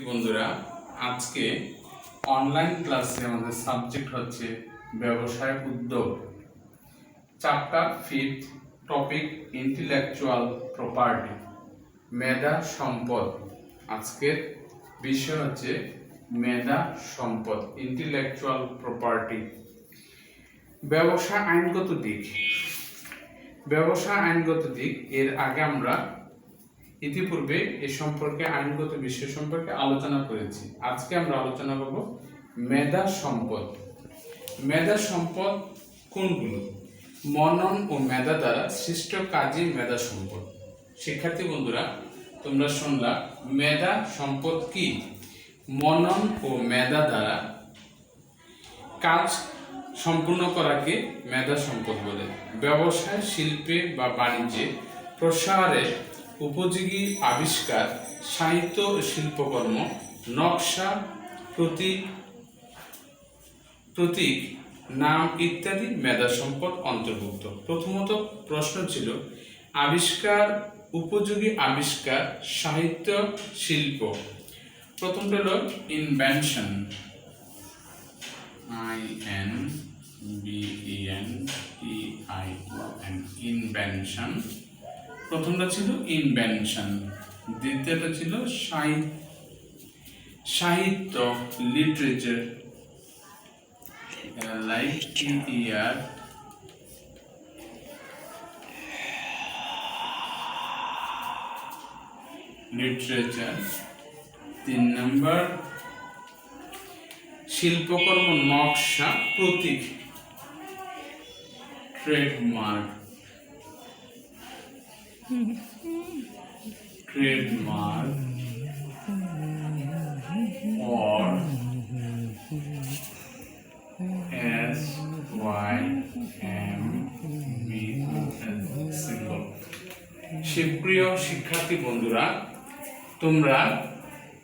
বন্ধুরা, আজকে অনলাইন ক্লাসে আমাদের সাবজেক্ট হচ্ছে ব্যবসায় উদ্যোগ, চ্যাপ্টার 5, টপিক ইন্টেলেকচুয়াল প্রপার্টি, মেধা সম্পদ। আজকের বিষয় হচ্ছে মেধা সম্পদ, ইন্টেলেকচুয়াল প্রপার্টি। ব্যবসা আইনগত দিক। ব্যবসা আইনগত দিক এর আগে আমরা ইতিপূর্বে এ সম্পর্কে আইনগত বিষয় সম্পর্কে আলোচনা করেছি। আজকে আমরা আলোচনা করব মেধা সম্পদ। মেধা সম্পদ কোনগুলো? মনন ও মেধা দ্বারা সৃষ্ট কাজই মেধা সম্পদ। শিক্ষার্থী বন্ধুরা, তোমরা শুনলা মেধা সম্পদ কি? মনন ও মেধা দ্বারা কাজ সম্পূর্ণ করাকে মেধা সম্পদ বলে। ব্যবসায়, শিল্পে বা বাণিজ্যে প্রসারে উপযোগী আবিষ্কার, সাহিত্য ও শিল্পকর্ম, নকশা, প্রতীক, নাম ইত্যাদি মেধা সম্পদ অন্তর্ভুক্ত। প্রথমত প্রশ্ন ছিল আবিষ্কার, উপযোগী আবিষ্কার, সাহিত্য, শিল্প। প্রথমটা হলো ইনভেনশন, ইনভেনশন। প্রথমটা ছিল ইনভেনশন, দ্বিতীয়টা ছিল সাহিত্য, লিটারেচার, লিটারেচার। 3 নম্বর শিল্পকর্ম, নকশা, প্রতীক, ট্রেডমার্ক, or symbol। সুপ্রিয় শিক্ষার্থী বন্ধুরা, তোমরা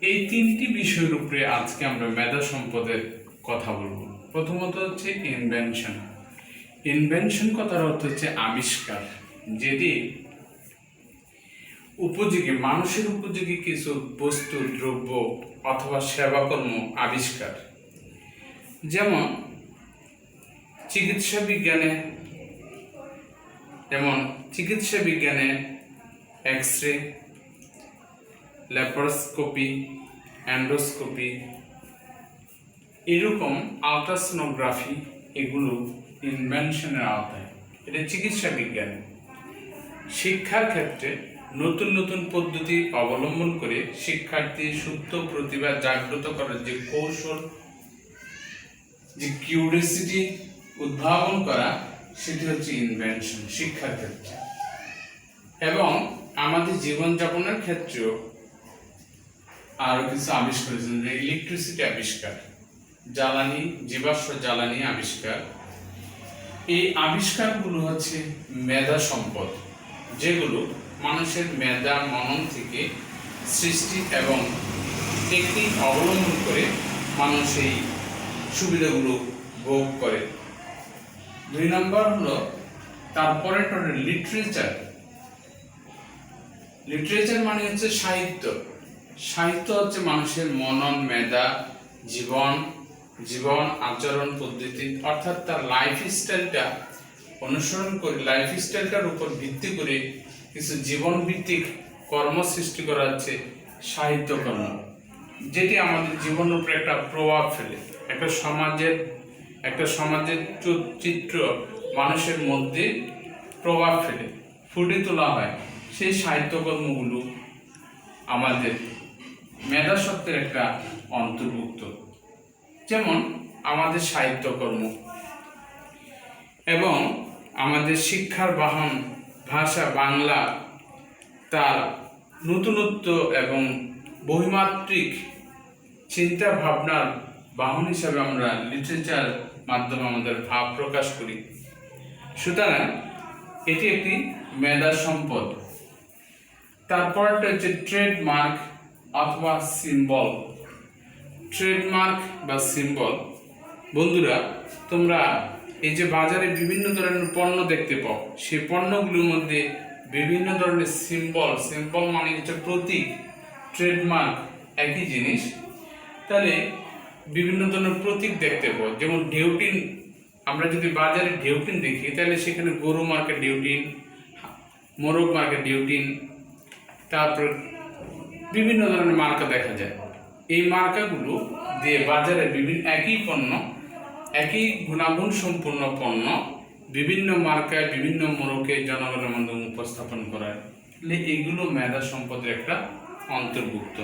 এই 3টি বিষয়ের উপরে আজকে আমরা মেধা সম্পদের কথা বলবো। প্রথমত হচ্ছে ইনভেনশন। ইনভেনশন কথার অর্থ হচ্ছে আবিষ্কার, যেটি উপযোগী, মানুষের উপযোগী কিছু বস্তু, দ্রব্য অথবা সেবাকর্ম আবিষ্কার। যেমন চিকিৎসা বিজ্ঞানে এক্স-রে, ল্যাপারোস্কোপি, এন্ডোস্কোপি, এরকম আলট্রাসোনোগ্রাফি, এগুলো ইনভেনশনের আওতায়। এটা চিকিৎসা বিজ্ঞান। শিক্ষার ক্ষেত্রে নতুন নতুন পদ্ধতি অবলম্বন করে শিক্ষার্থীর সুপ্ত প্রতিভা জাগ্রত করার যে কৌশল, যে কিউরিওসিটি উদ্ভাবন করা, সেটি হচ্ছে ইনভেনশন শিক্ষার ক্ষেত্রে। এবং আমাদের জীবনযাপনের ক্ষেত্রেও আরো কিছু আবিষ্কার হয়েছে, ইলেকট্রিসিটি আবিষ্কার, জ্বালানি, জীবাশ্ম জ্বালানি আবিষ্কার। এই আবিষ্কারগুলো হচ্ছে মেধা সম্পদ, যেগুলো মানুষের মেধা মনন থেকে সৃষ্টি এবং টেকনিক অবলম্বন করে মানুষ এই সুবিধাগুলো ভোগ করে। 2 নম্বর হলো তারপরে লিটারেচার। লিটারেচার মানে হচ্ছে সাহিত্য। সাহিত্য হচ্ছে মানুষের মনন, মেধা, জীবন আচরণ পদ্ধতি, অর্থাৎ তার লাইফস্টাইলটা অনুসরণ করে, লাইফস্টাইলটার উপর ভিত্তি করে কিছু জীবন ভিত্তিক কর্ম সৃষ্টি করা হচ্ছে সাহিত্যকর্ম, যেটি আমাদের জীবনের উপরে একটা প্রভাব ফেলে। একটা সমাজের চিত্র মানুষের মধ্যে প্রভাব ফেলে, ফুটে তোলা হয়। সেই সাহিত্যকর্মগুলো আমাদের মেধা সত্ত্বের একটা অন্তর্ভুক্ত। যেমন আমাদের সাহিত্যকর্ম এবং আমাদের শিক্ষার বাহন ভাষা বাংলা, তার নতুনত্ব এবং বহিমাত্রিক চিন্তা ভাবনার বাহন হিসাবে আমরা লিটারেচার মাধ্যমে আমাদের ভাব প্রকাশ করি। সুতরাং এটি একটি মেধা সম্পদ। তারপরটা হচ্ছে ট্রেডমার্ক অথবা সিম্বল। ট্রেডমার্ক বা সিম্বল, বন্ধুরা তোমরা এই যে বাজারে বিভিন্ন ধরনের পণ্য দেখতে পাও, সেই পণ্যগুলোর মধ্যে বিভিন্ন ধরনের সিম্বল মানে হচ্ছে প্রতীক, ট্রেডমার্ক একই জিনিস। তাহলে বিভিন্ন ধরনের প্রতীক দেখতে পাবো, যেমন ডিউটিন। আমরা যদি বাজারে ডিউটিন দেখি তাহলে সেখানে গরু মার্কেট ডিউটিন, মোরগ মার্কেট ডিউটিন, তারপর বিভিন্ন ধরনের মার্কা দেখা যায়। এই মার্কাগুলো দিয়ে বাজারে বিভিন্ন একই পণ্য, একই গুণাগুণ সম্পূর্ণ পণ্য বিভিন্ন মার্কায় বিভিন্ন মোড়কে জনগণের মাধ্যমে উপস্থাপন করা হয়। এগুলো মেধা সম্পদের একটা অন্তর্ভুক্ত।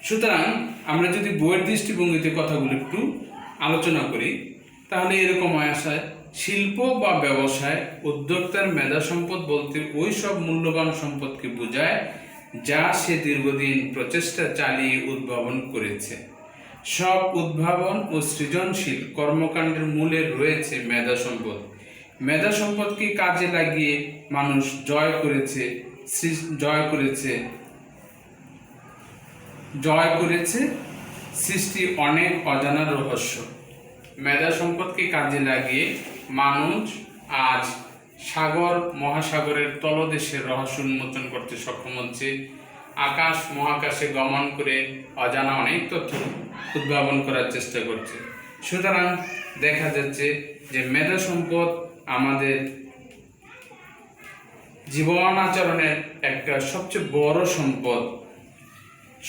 সুতরাং আমরা যদি বইয়ের দৃষ্টিভঙ্গিতে কথাগুলো একটু আলোচনা করি তাহলে এরকম আসায় শিল্প বা ব্যবসায় উদ্যোক্তার মেধা সম্পদ বলতে ওই সব মূল্যবান সম্পদকে বোঝায় যা সে দীর্ঘদিন প্রচেষ্টা চালিয়ে উদ্ভাবন করেছে। সব উদ্ভাবন ও সৃজনশীল কর্মকাণ্ডের মূলে রয়েছে মেধা সম্পদ। মেধা সম্পদকে কাজে লাগিয়ে মানুষ জয় করেছে সৃষ্টি অনেক অজানা রহস্য। মেধা সম্পদকে কাজে লাগিয়ে মানুষ আজ সাগর মহাসাগরের তলদেশের রহস্য উন্মোচন করতে সক্ষম হচ্ছে। আকাশ মহাকাশে গমন করে অজানা অনেক তথ্য উদ্ভাবন করার চেষ্টা করছে। সুতরাং দেখা যাচ্ছে যে মেধা সম্পদ আমাদের জীবন আচরণের একটা সবচেয়ে বড় সম্পদ।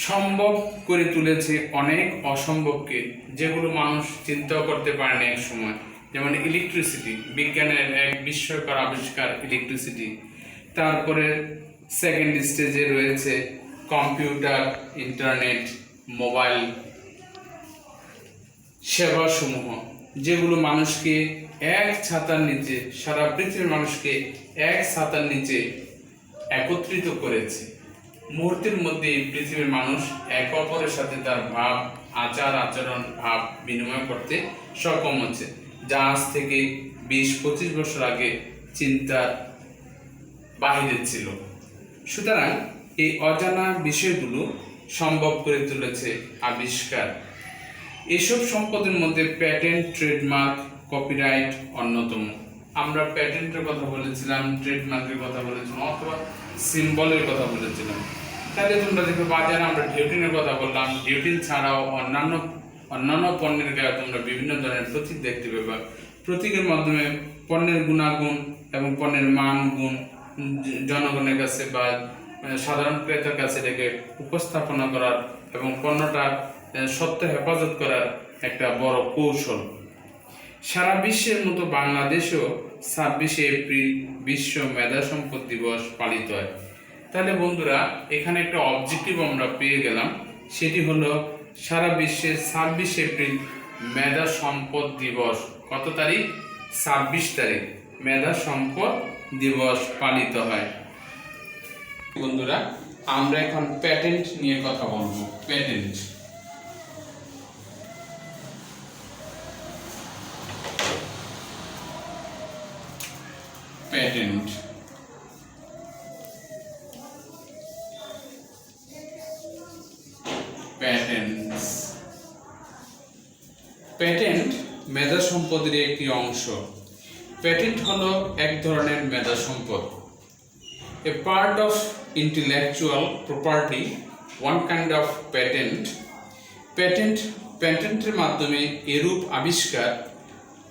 সম্ভব করে তুলেছে অনেক অসম্ভবকে, যেগুলো মানুষ চিন্তাও করতে পারেনি এক সময়। যেমন ইলেকট্রিসিটি, বিজ্ঞানের এক বিস্ময়কর আবিষ্কার ইলেকট্রিসিটি। তারপরে সেকেন্ড স্টেজে রয়েছে কম্পিউটার, ইন্টারনেট, মোবাইল সেবাসমূহ, যেগুলো মানুষকে এক ছাতার নিচে, সারা পৃথিবীর মানুষকে এক ছাতার নিচে একত্রিত করেছে। মুহূর্তের মধ্যে পৃথিবীর মানুষ এক অপরের সাথে তার ভাব, আচরণ, ভাব বিনিময় করতে সক্ষম হচ্ছে, যা আজ থেকে 20-25 বছর আগে চিন্তার বাহিরে ছিল। সুতরাং এই অজানা বিষয়গুলো সম্ভব করে তুলেছে আবিষ্কার। এসব সম্পদের মধ্যে প্যাটেন্ট, ট্রেডমার্ক, কপিরাইট অন্যতম। আমরা প্যাটেন্টের কথা বলেছিলাম, ট্রেডমার্কের কথা বলেছিলাম, অথবা সিম্বলের কথা বলেছিলাম। তাহলে তোমরা দেখো বাজারে আমরা ডিউটিনের কথা বললাম। ডিউটিন ছাড়াও অন্যান্য পণ্যের গায়ে তোমরা বিভিন্ন ধরনের প্রতীক দেখতে পাবে। প্রতীকের মাধ্যমে পণ্যের গুণাগুণ এবং পণ্যের মান গুণ জনগণের কাছে বা সাধারণ ক্রেতার কাছে রেখে উপস্থাপনা করার এবং পণ্যটার সত্য হেফাজত করার একটা বড় কৌশল। সারা বিশ্বের মতো বাংলাদেশেও 26শে এপ্রিল বিশ্ব মেধা সম্পদ দিবস পালিত হয়। তাহলে বন্ধুরা এখানে একটা অবজেক্টিভ আমরা পেয়ে গেলাম, সেটি হলো সারা বিশ্বে 26শে এপ্রিল মেধা সম্পদ দিবস। কত তারিখ? 26 তারিখ মেধা সম্পদ দিবস পালিত হয়। বন্ধুরা আমরা এখন প্যাটেন্ট নিয়ে কথা বলবো। প্যাটেন্ট প্যাটেন্ট প্যাটেন্ট মেধা সম্পদের একটি অংশ। প্যাটেন্ট হলো এক ধরনের মেধা সম্পদ, a part of intellectual property, one kind of patent. প্যাটেন্টের মাধ্যমে এরূপ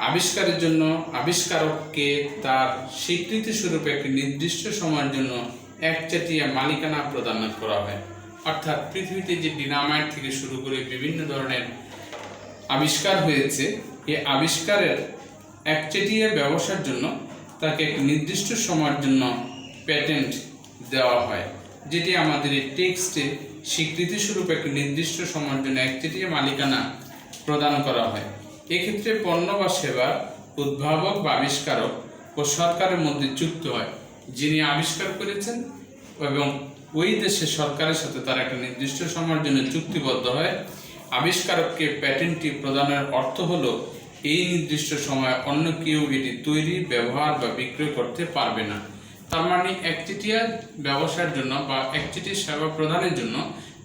আবিষ্কারের জন্য আবিষ্কারককে তার স্বীকৃতি স্বরূপ একটি নির্দিষ্ট সময়ের জন্য একচেটিয়া মালিকানা প্রদান করা হয়। অর্থাৎ পৃথিবীতে যে ডিনামাইট থেকে শুরু করে বিভিন্ন ধরনের আবিষ্কার হয়েছে, এই আবিষ্কারের একচেটিয়া ব্যবসার জন্য তাকে এক নির্দিষ্ট সময়ের জন্য প্যাটেন্ট দেওয়া হয়, যেটি আমাদের এই টেক্সটে স্বীকৃতি স্বরূপ একটি নির্দিষ্ট সময়ের জন্য একচেটিয়া মালিকানা প্রদান করা হয়। এক্ষেত্রে পণ্য বা সেবার উদ্ভাবক বা আবিষ্কারক ও সরকারের মধ্যে চুক্তি হয়। যিনি আবিষ্কার করেছেন এবং ওই দেশের সরকারের সাথে তার একটা নির্দিষ্ট সময়ের জন্য চুক্তিবদ্ধ হয়। আবিষ্কারককে প্যাটেন্টটি প্রদানের অর্থ হলো এই নির্দিষ্ট সময়ে অন্য কেউ এটি তৈরি, ব্যবহার বা বিক্রয় করতে পারবে না। তার মানে একচেটিয়া ব্যবসার জন্য বা একচেটিয়া সেবা প্রদানের জন্য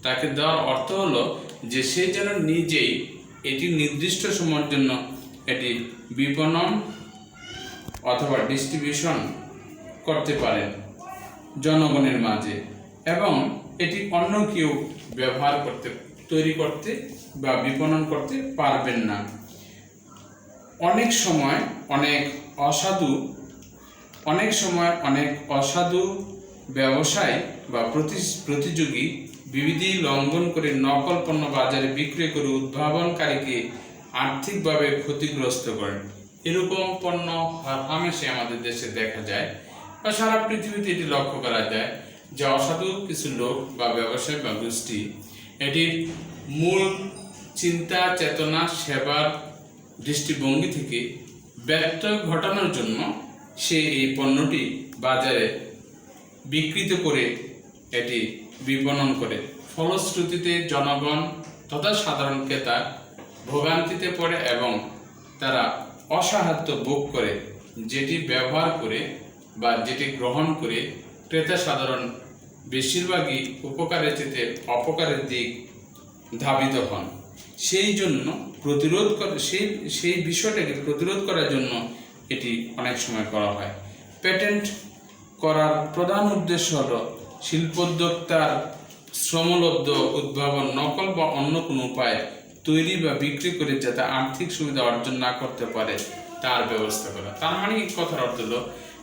তাকে দেওয়ার অর্থ হলো যে সে যেন নিজেই এটি নির্দিষ্ট সময়ের জন্য এটি বিপণন অথবা ডিস্ট্রিবিউশন করতে পারেন জনগণের মাঝে, এবং এটি অন্য কেউ ব্যবহার করতে, তৈরি করতে বা বিপণন করতে পারবেন না। অনেক সময় অনেক অসাধু ব্যবসায়ী বা প্রতিযোগী বিবিধি লঙ্ঘন করে নকল পণ্য বাজারে বিক্রি করে উদ্ভাবনকারীকে আর্থিকভাবে ক্ষতিগ্রস্ত করেন। এরকম পণ্য হরহামেশা আমাদের দেশে দেখা যায় বা সারা পৃথিবীতে এটি লক্ষ্য করা যায় যে অসাধু কিছু লোক বা ব্যবসায়ী বা গোষ্ঠী এটির মূল চিন্তা চেতনা সেবার দৃষ্টিভঙ্গি থেকে ব্যত্যয় ঘটানোর জন্য সে এই পণ্যটি বাজারে বিকৃত করে এটি বিপণন করে। ফলশ্রুতিতে জনগণ তথা সাধারণ ক্রেতা ভোগান্তিতে পড়ে এবং তারা অসহায়ত্ব ভোগ করে, যেটি ব্যবহার করে বা যেটি গ্রহণ করে ক্রেতা সাধারণ বেশিরভাগই উপকারের চেয়ে অপকারের দিক ধাবিত হন। সেই জন্য সেই বিষয়টাকে প্রতিরোধ করার জন্য এটি অনেক সময় করা হয়। প্যাটেন্ট করার প্রধান উদ্দেশ্য হল শিল্পোদ্যোক্তার শ্রমলব্ধ উদ্ভাবন নকল বা অন্য কোনো উপায় তৈরি বা বিক্রি করে যাতে আর্থিক সুবিধা অর্জন না করতে পারে তার ব্যবস্থা করা। তার মানে এই কথার অর্থ হলো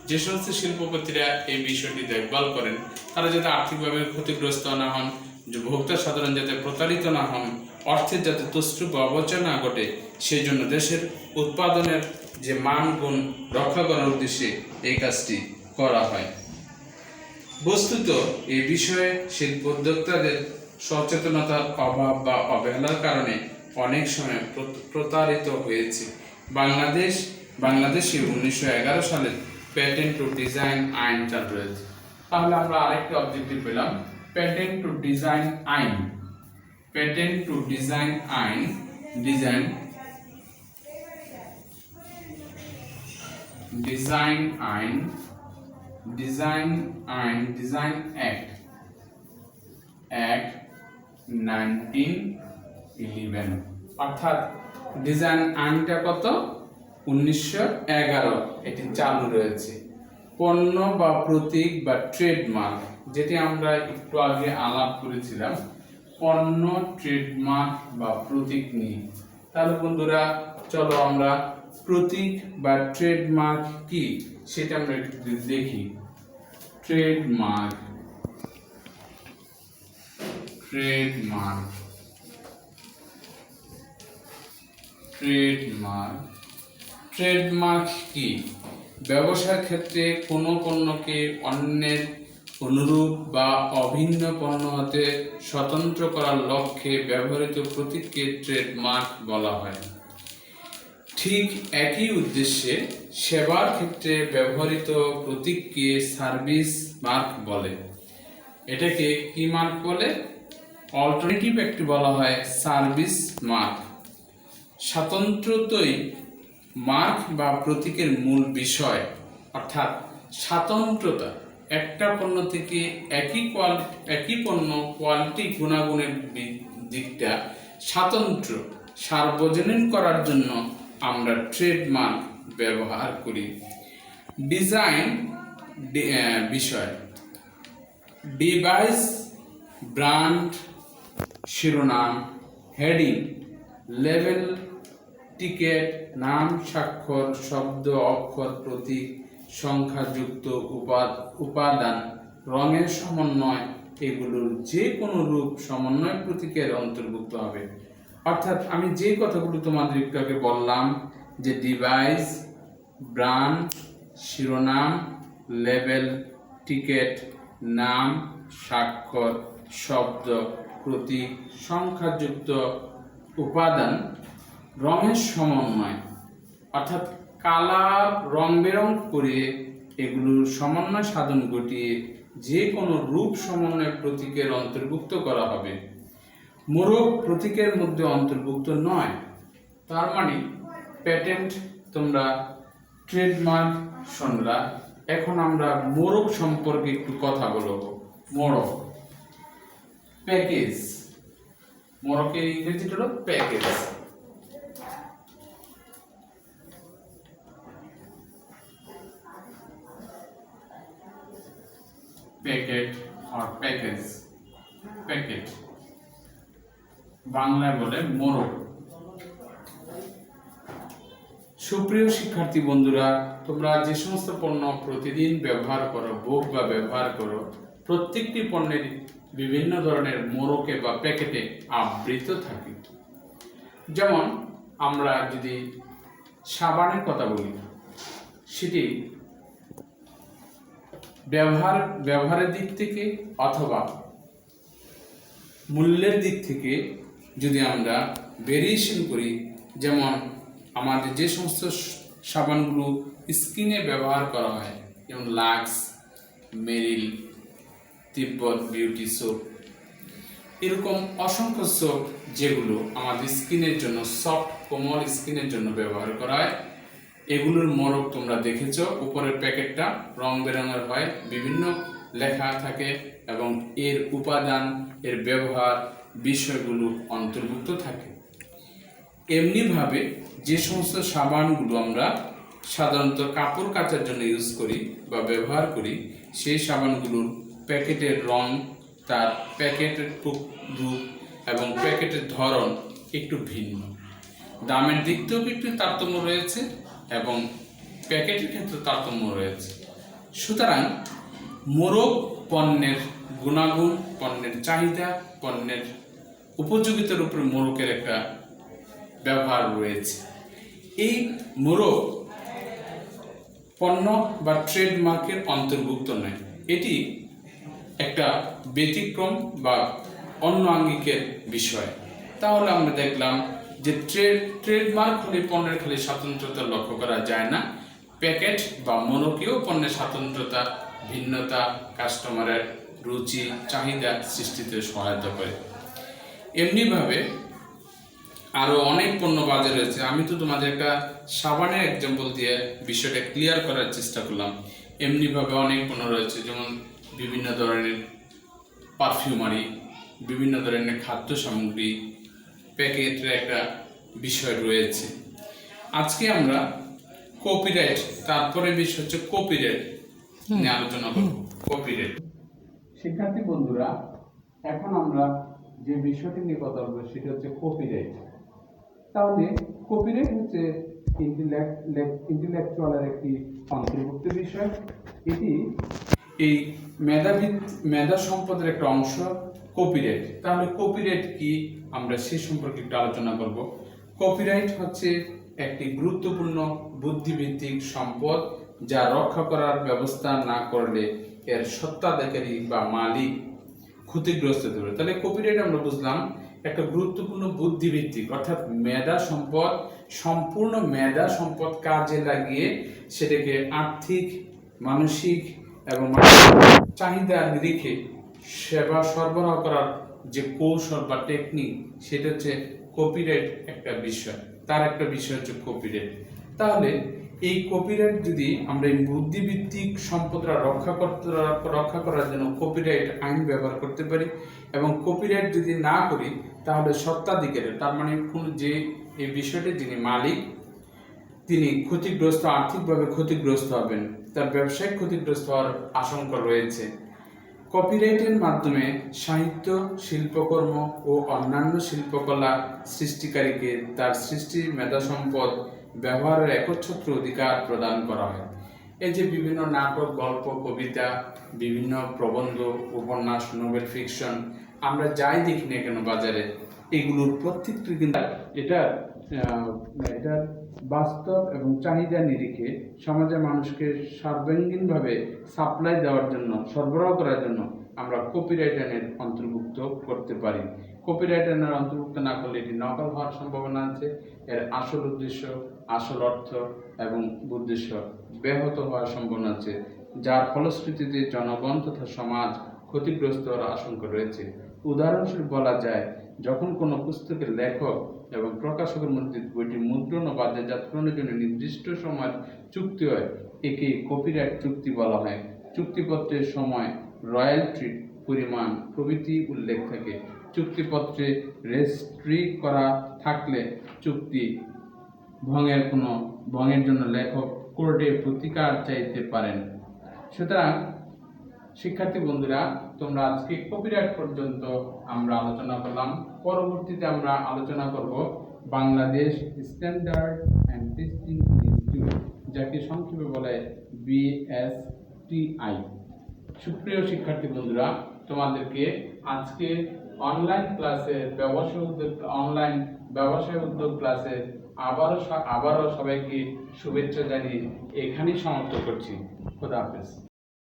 যে সমস্ত শিল্পপতিরা এই বিষয়টি দেখভাল করেন তারা যাতে আর্থিকভাবে ক্ষতিগ্রস্ত না হন, যে ভোক্তা সাধারণ যাতে প্রতারিত না হন, অর্থের যাতে তছরূপ অপচয় না ঘটে, সেই জন্য দেশের উৎপাদনের যে মান গুণ রক্ষা করার উদ্দেশ্যে এই কাজটি করা হয়। বস্তুত এই বিষয়ে শিল্পোদ্যোক্তাদের সচেতনতার অভাব বা অবহেলার কারণে অনেক সময় প্রতারিত হয়েছে। বাংলাদেশে 1911 সালে প্যাটেন্ট টু ডিজাইন আইন চালু হয়েছে। তাহলে আমরা আরেকটি অবজেক্টিভ পেলাম, প্যাটেন্ট টু ডিজাইন আইন। প্যাটেন্ট টু ডিজাইন আইন, ডিজাইন অ্যাক্ট 1911। অর্থাৎ ডিজাইন আইনটা কত? 1911 এটি চালু রয়েছে। পণ্য বা প্রতীক বা ট্রেডমার্ক, যেটি আমরা একটু আগে আলাপ করেছিলাম, পণ্য, ট্রেডমার্ক বা প্রতীক নিয়ে। তাহলে বন্ধুরা চলো আমরা প্রতীক বা ট্রেডমার্ক কি সেটা আমরা একটু দেখি। ট্রেডমার্ক কি? ব্যবসার ক্ষেত্রে কোনো পণ্যকে অন্যের অনুরূপ বা অভিন্ন পণ্য হতে স্বতন্ত্র করার লক্ষ্যে ব্যবহৃত প্রতীককে ট্রেডমার্ক বলা হয়। ঠিক একই উদ্দেশ্যে সেবার ক্ষেত্রে ব্যবহৃত প্রতীককে সার্ভিস মার্ক বলে। এটাকে কি মার্ক বলে? অল্টারনেটিভ একটি বলা হয় সার্ভিস মার্ক। স্বাতন্ত্র্যই মার্ক বা প্রতীকের মূল বিষয়, অর্থাৎ স্বাতন্ত্র্যতা। একটা পণ্য থেকে একই পণ্য কোয়ালিটি গুণাগুণের দিকটা স্বাতন্ত্র্য সার্বজনীন করার জন্য আমরা ট্রেডমার্ক ব্যবহার করি। ডিজাইন বিষয়, ডিভাইস, ব্র্যান্ড, শিরোনাম, হেডিং, লেবেল, টিকেট, নাম, স্বাক্ষর, শব্দ, অক্ষর, প্রতীক, সংখ্যাযুক্ত উপাদান, রঙের সমন্বয়, এগুলোর যে কোনো রূপ সমন্বয় প্রতীকের অন্তর্ভুক্ত হবে। অর্থাৎ আমি যে কথাগুলো তোমাদের একটু আগে বললাম, যে ডিভাইস, ব্র্যান্ড, শিরোনাম, লেবেল, টিকেট, নাম, স্বাক্ষর, শব্দ, প্রতীক, সংখ্যাযুক্ত উপাদান, রঙের সমন্বয়, অর্থাৎ কালার রং বেরং করে এগুলোর সমন্বয় সাধন ঘটিয়ে যে কোনো রূপ সমন্বয় প্রতীকের অন্তর্ভুক্ত করা হবে। মোড়ক প্রতীকের মধ্যে অন্তর্ভুক্ত নয়। তার মানে প্যাটেন্ট তোমরা, ট্রেডমার্ক শুনলা, এখন আমরা মোড়ক সম্পর্কে একটু কথা বলবো। মোড়ক, প্যাকেজ, মোড়কের ইংরেজি হলো package. Packet or package, packet, বাংলায় বলে মোড়ক। সুপ্রিয় শিক্ষার্থী বন্ধুরা, তোমরা যে সমস্ত পণ্য প্রতিদিন ব্যবহার করো, ভোগ বা ব্যবহার করো, প্রত্যেকটি পণ্যের বিভিন্ন ধরনের মোড়কে বা প্যাকেটে আবৃত থাকে। যেমন আমরা যদি সাবানের কথা বলি, সেটি ব্যবহারের দিক থেকে অথবা মূল্যের দিক থেকে যদি আমরা ভেরিয়েশন করি, যেমন আমাদের যে সমস্ত সাবানগুলো স্কিনে ব্যবহার করা হয়, যেমন লাক্স, মেরিল, তিব্বত বিউটি সোপ, এরকম অসংখ্য সোপ যেগুলো আমাদের স্কিনের জন্য, সফট কোমল স্কিনের জন্য ব্যবহার করা হয়, এগুলোর মোড়ক তোমরা দেখেছো। উপরের প্যাকেটটা রং বেরঙের হয়, বিভিন্ন লেখা থাকে এবং এর উপাদান, এর ব্যবহার, বিষয়গুলো অন্তর্ভুক্ত থাকে। এমনিভাবে যে সমস্ত সাবানগুলো আমরা সাধারণত কাপড় কাচার জন্য ইউজ করি বা ব্যবহার করি, সেই সাবানগুলোর প্যাকেটের রং, তার প্যাকেটের রূপ এবং প্যাকেটের ধরন একটু ভিন্ন। দামের দিক থেকেও একটু তারতম্য রয়েছে এবং প্যাকেটের ক্ষেত্রে তারতম্য রয়েছে। সুতরাং মোড়ক পণ্যের গুণাগুণ, পণ্যের চাহিদা, পণ্যের উপযোগিতার উপরে মোড়কের একটা ব্যবহার রয়েছে। এই মোড়ক পণ্য বা ট্রেডমার্কের অন্তর্ভুক্ত নয়, এটি একটা ব্যতিক্রম বা অন্য আঙ্গিকের বিষয়। তাহলে আমরা দেখলাম যে ট্রেডমার্ক হলে পণ্যের খালি স্বাতন্ত্রতা লক্ষ্য করা যায় না, প্যাকেট বা মোড়কেও পণ্যের স্বাতন্ত্রতা, ভিন্নতা, কাস্টমারের রুচি, চাহিদা সৃষ্টিতে সহায়তা করে। এমনিভাবে আরও অনেক পণ্য বাজারে রয়েছে। আমি তো তোমাদের একটা সাবানের এক্সাম্পল দিয়ে বিষয়টা ক্লিয়ার করার চেষ্টা করলাম। এমনিভাবে অনেক পণ্য রয়েছে, যেমন বিভিন্ন ধরনের পারফিউমারি, বিভিন্ন ধরনের খাদ্য সামগ্রী, প্যাকেটের একটা বিষয় রয়েছে। আজকে আমরা কপিরাইট, তারপরে বিষয় হচ্ছে কপিরাইট নিয়ে আলোচনা করব। কপিরাইট। শিক্ষার্থী বন্ধুরা, এখন আমরা যে বিষয়টি নিয়ে কথা বলবো সেটা হচ্ছে কপিরাইট। তাহলে কপিরাইট হচ্ছে ইন্টেলেকচুয়ালের একটি অন্তর্ভুক্ত বিষয়। এটি এই মেধা সম্পদের একটা অংশ কপিরাইট। তাহলে কপিরাইট কি, আমরা সে সম্পর্কে একটু আলোচনা করব। কপিরাইট হচ্ছে একটি গুরুত্বপূর্ণ বুদ্ধিভিত্তিক সম্পদ, যা রক্ষা করার ব্যবস্থা না করলে এর স্বত্বাধিকারী বা মালিক ক্ষতিগ্রস্ত হতে পারে। তাহলে কপিরাইট আমরা বুঝলাম একটা গুরুত্বপূর্ণ বুদ্ধিভিত্তিক, অর্থাৎ মেধা সম্পদ, সম্পূর্ণ মেধা সম্পদ কাজে লাগিয়ে সেটাকে আর্থিক, মানসিক এবং চাহিদা নিরিখে সেবা সরবরাহ করার যে কৌশল বা টেকনিক, সেটা হচ্ছে কপিরাইট একটা বিষয়। তার একটা বিষয় হচ্ছে কপিরাইট। তাহলে এই কপিরাইট যদি আমরা এই বুদ্ধিভিত্তিক সম্পদটা রক্ষা করার জন্য কপিরাইট আইন ব্যবহার করতে পারি, এবং কপিরাইট যদি না করি তাহলে স্বত্বাধিকারী, তার মানে কোন যে এই বিষয়টি যিনি মালিক, তিনি ক্ষতিগ্রস্ত, আর্থিকভাবে ক্ষতিগ্রস্ত হবেন, তার ব্যবসায়িক ক্ষতিগ্রস্ত হওয়ার আশঙ্কা রয়েছে। কপিরাইটের মাধ্যমে সাহিত্য, শিল্পকর্ম ও অন্যান্য শিল্পকলা সৃষ্টিকারীকে তার সৃষ্টির মেধা সম্পদ ব্যবহারের একচ্ছত্র অধিকার প্রদান করা হয়। এই যে বিভিন্ন নাটক, গল্প, কবিতা, বিভিন্ন প্রবন্ধ, উপন্যাস, নোবেল ফিকশন, আমরা যাই দেখি না কেন বাজারে, এগুলোর প্রত্যেকটি কিন্তু এটার বাস্তব এবং চাহিদা নিরিখে সমাজের মানুষকে সর্বাঙ্গীনভাবে সাপ্লাই দেওয়ার জন্য, সরবরাহ করার জন্য আমরা কপিরাইট আইনের অন্তর্ভুক্ত করতে পারি। কপিরাইট আইনের অন্তর্ভুক্ত না করলে এটি নকল হওয়ার সম্ভাবনা আছে, এর আসল উদ্দেশ্য, আসল অর্থ এবং উদ্দেশ্য ব্যাহত হওয়ার সম্ভাবনা আছে, যার ফলশ্রুতিতে জনগণ তথা সমাজ ক্ষতিগ্রস্ত হওয়ার আশঙ্কা রয়েছে। উদাহরণস্বরূপ বলা যায়, যখন কোনো পুস্তকের লেখক এবং প্রকাশকের মধ্যে বইটি মুদ্রণ ও বাজারজাতকরণের জন্য নির্দিষ্ট সময়ের চুক্তি হয়, একে কপিরাইট চুক্তি বলা হয়। চুক্তিপত্রের সময় রয়্যালটির পরিমাণ প্রভৃতি উল্লেখ থাকে। চুক্তিপত্রে রেজিস্ট্রি করা থাকলে চুক্তি ভঙ্গের জন্য লেখক কোর্টে প্রতিকার চাইতে পারেন। সুতরাং শিক্ষার্থী বন্ধুরা, তোমরা আজকে কপিরাইট পর্যন্ত আমরা আলোচনা করলাম। পরবর্তীতে আমরা আলোচনা করব Bangladesh standard and testing institute, যাকে সংক্ষেপে বলে BSTI। সুপ্রিয় শিক্ষার্থী বন্ধুরা, তোমাদেরকে আজকে অনলাইন ব্যবসায় উদ্যোগ ক্লাসে আবারও সবাইকে শুভেচ্ছা জানিয়ে এখানেই সমাপ্ত করছি। খোদা হাফেজ।